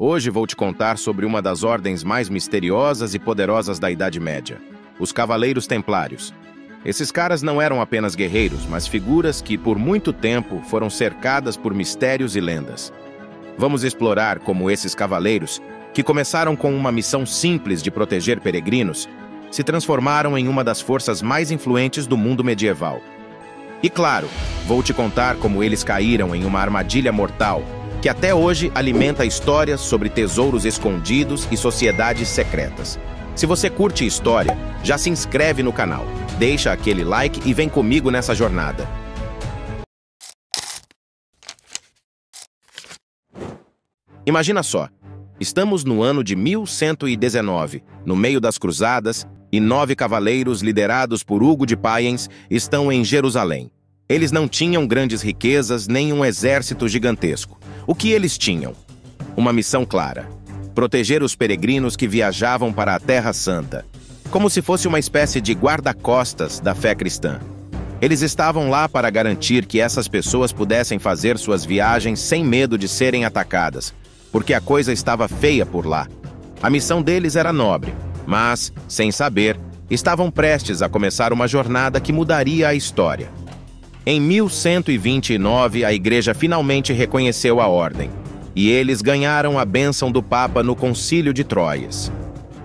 Hoje vou te contar sobre uma das ordens mais misteriosas e poderosas da Idade Média, os Cavaleiros Templários. Esses caras não eram apenas guerreiros, mas figuras que, por muito tempo, foram cercadas por mistérios e lendas. Vamos explorar como esses cavaleiros, que começaram com uma missão simples de proteger peregrinos, se transformaram em uma das forças mais influentes do mundo medieval. E claro, vou te contar como eles caíram em uma armadilha mortal, que até hoje alimenta histórias sobre tesouros escondidos e sociedades secretas. Se você curte história, já se inscreve no canal, deixa aquele like e vem comigo nessa jornada. Imagina só, estamos no ano de 1119, no meio das cruzadas, e 9 cavaleiros liderados por Hugo de Payens estão em Jerusalém. Eles não tinham grandes riquezas nem um exército gigantesco. O que eles tinham? Uma missão clara: proteger os peregrinos que viajavam para a Terra Santa, como se fosse uma espécie de guarda-costas da fé cristã. Eles estavam lá para garantir que essas pessoas pudessem fazer suas viagens sem medo de serem atacadas, porque a coisa estava feia por lá. A missão deles era nobre, mas, sem saber, estavam prestes a começar uma jornada que mudaria a história. Em 1129, a Igreja finalmente reconheceu a ordem, e eles ganharam a bênção do Papa no Concílio de Troyes.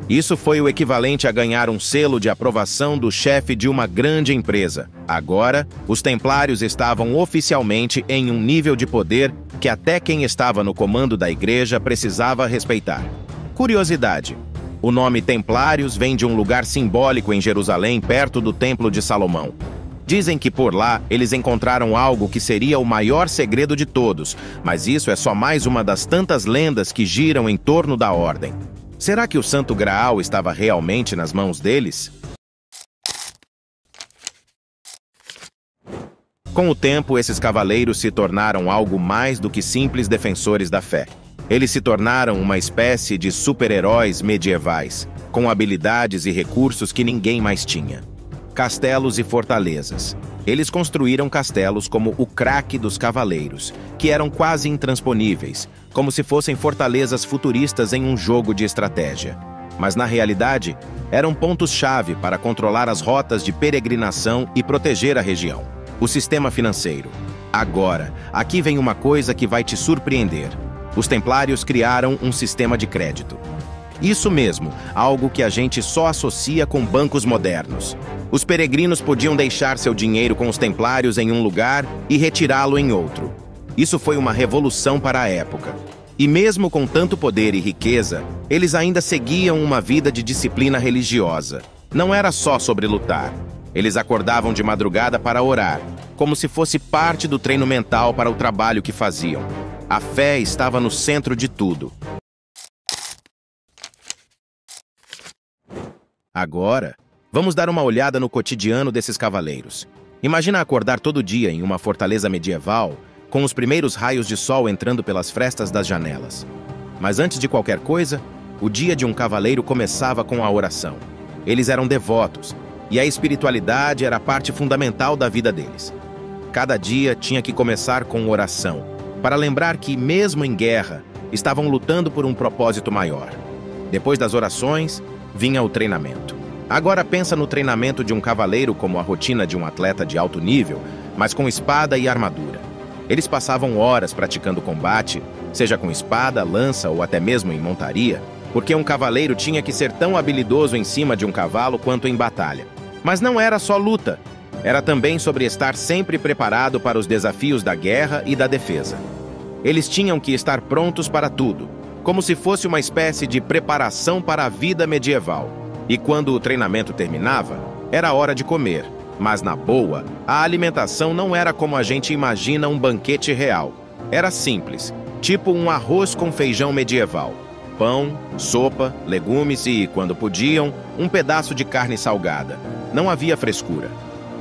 Isso foi o equivalente a ganhar um selo de aprovação do chefe de uma grande empresa. Agora, os Templários estavam oficialmente em um nível de poder que até quem estava no comando da Igreja precisava respeitar. Curiosidade: o nome Templários vem de um lugar simbólico em Jerusalém, perto do Templo de Salomão. Dizem que por lá eles encontraram algo que seria o maior segredo de todos, mas isso é só mais uma das tantas lendas que giram em torno da ordem. Será que o Santo Graal estava realmente nas mãos deles? Com o tempo, esses cavaleiros se tornaram algo mais do que simples defensores da fé. Eles se tornaram uma espécie de super-heróis medievais, com habilidades e recursos que ninguém mais tinha. Castelos e fortalezas. Eles construíram castelos como o Craque dos Cavaleiros, que eram quase intransponíveis, como se fossem fortalezas futuristas em um jogo de estratégia. Mas na realidade, eram pontos-chave para controlar as rotas de peregrinação e proteger a região. O sistema financeiro. Agora, aqui vem uma coisa que vai te surpreender. Os Templários criaram um sistema de crédito. Isso mesmo, algo que a gente só associa com bancos modernos. Os peregrinos podiam deixar seu dinheiro com os Templários em um lugar e retirá-lo em outro. Isso foi uma revolução para a época. E mesmo com tanto poder e riqueza, eles ainda seguiam uma vida de disciplina religiosa. Não era só sobre lutar. Eles acordavam de madrugada para orar, como se fosse parte do treino mental para o trabalho que faziam. A fé estava no centro de tudo. Agora, vamos dar uma olhada no cotidiano desses cavaleiros. Imagina acordar todo dia em uma fortaleza medieval, com os primeiros raios de sol entrando pelas frestas das janelas. Mas antes de qualquer coisa, o dia de um cavaleiro começava com a oração. Eles eram devotos, e a espiritualidade era a parte fundamental da vida deles. Cada dia tinha que começar com oração, para lembrar que, mesmo em guerra, estavam lutando por um propósito maior. Depois das orações, vinha o treinamento. Agora pensa no treinamento de um cavaleiro como a rotina de um atleta de alto nível, mas com espada e armadura. Eles passavam horas praticando combate, seja com espada, lança ou até mesmo em montaria, porque um cavaleiro tinha que ser tão habilidoso em cima de um cavalo quanto em batalha. Mas não era só luta, era também sobre estar sempre preparado para os desafios da guerra e da defesa. Eles tinham que estar prontos para tudo, como se fosse uma espécie de preparação para a vida medieval. E quando o treinamento terminava, era hora de comer. Mas na boa, a alimentação não era como a gente imagina um banquete real. Era simples, tipo um arroz com feijão medieval. Pão, sopa, legumes e, quando podiam, um pedaço de carne salgada. Não havia frescura.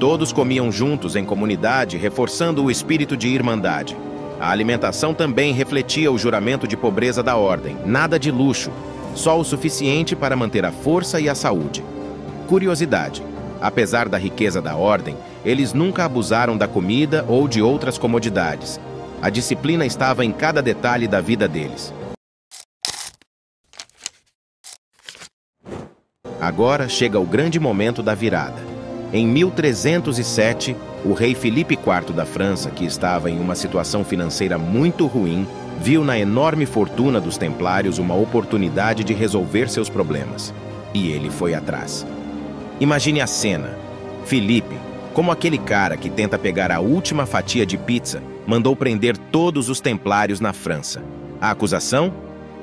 Todos comiam juntos em comunidade, reforçando o espírito de irmandade. A alimentação também refletia o juramento de pobreza da ordem. Nada de luxo, só o suficiente para manter a força e a saúde. Curiosidade: apesar da riqueza da ordem, eles nunca abusaram da comida ou de outras comodidades. A disciplina estava em cada detalhe da vida deles. Agora chega o grande momento da virada. Em 1307, o rei Filipe IV da França, que estava em uma situação financeira muito ruim, viu na enorme fortuna dos templários uma oportunidade de resolver seus problemas. E ele foi atrás. Imagine a cena. Filipe, como aquele cara que tenta pegar a última fatia de pizza, mandou prender todos os templários na França. A acusação?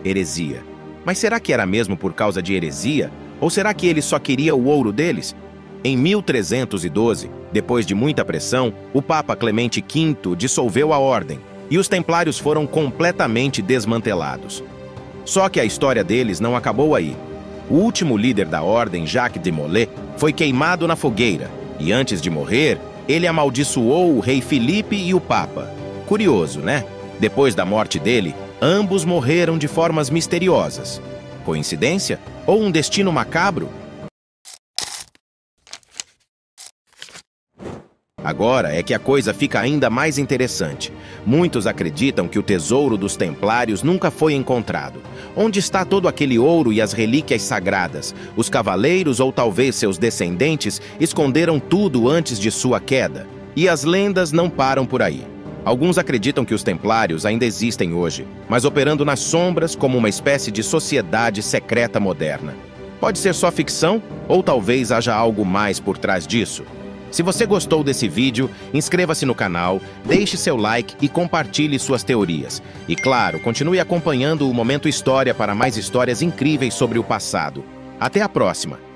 Heresia. Mas será que era mesmo por causa de heresia? Ou será que ele só queria o ouro deles? Em 1312, depois de muita pressão, o Papa Clemente V dissolveu a ordem e os templários foram completamente desmantelados. Só que a história deles não acabou aí. O último líder da ordem, Jacques de Molay, foi queimado na fogueira e antes de morrer, ele amaldiçoou o rei Filipe e o Papa. Curioso, né? Depois da morte dele, ambos morreram de formas misteriosas. Coincidência? Ou um destino macabro? Agora é que a coisa fica ainda mais interessante. Muitos acreditam que o tesouro dos templários nunca foi encontrado. Onde está todo aquele ouro e as relíquias sagradas? Os cavaleiros ou talvez seus descendentes esconderam tudo antes de sua queda. E as lendas não param por aí. Alguns acreditam que os templários ainda existem hoje, mas operando nas sombras como uma espécie de sociedade secreta moderna. Pode ser só ficção ou talvez haja algo mais por trás disso. Se você gostou desse vídeo, inscreva-se no canal, deixe seu like e compartilhe suas teorias. E claro, continue acompanhando o Momento História para mais histórias incríveis sobre o passado. Até a próxima!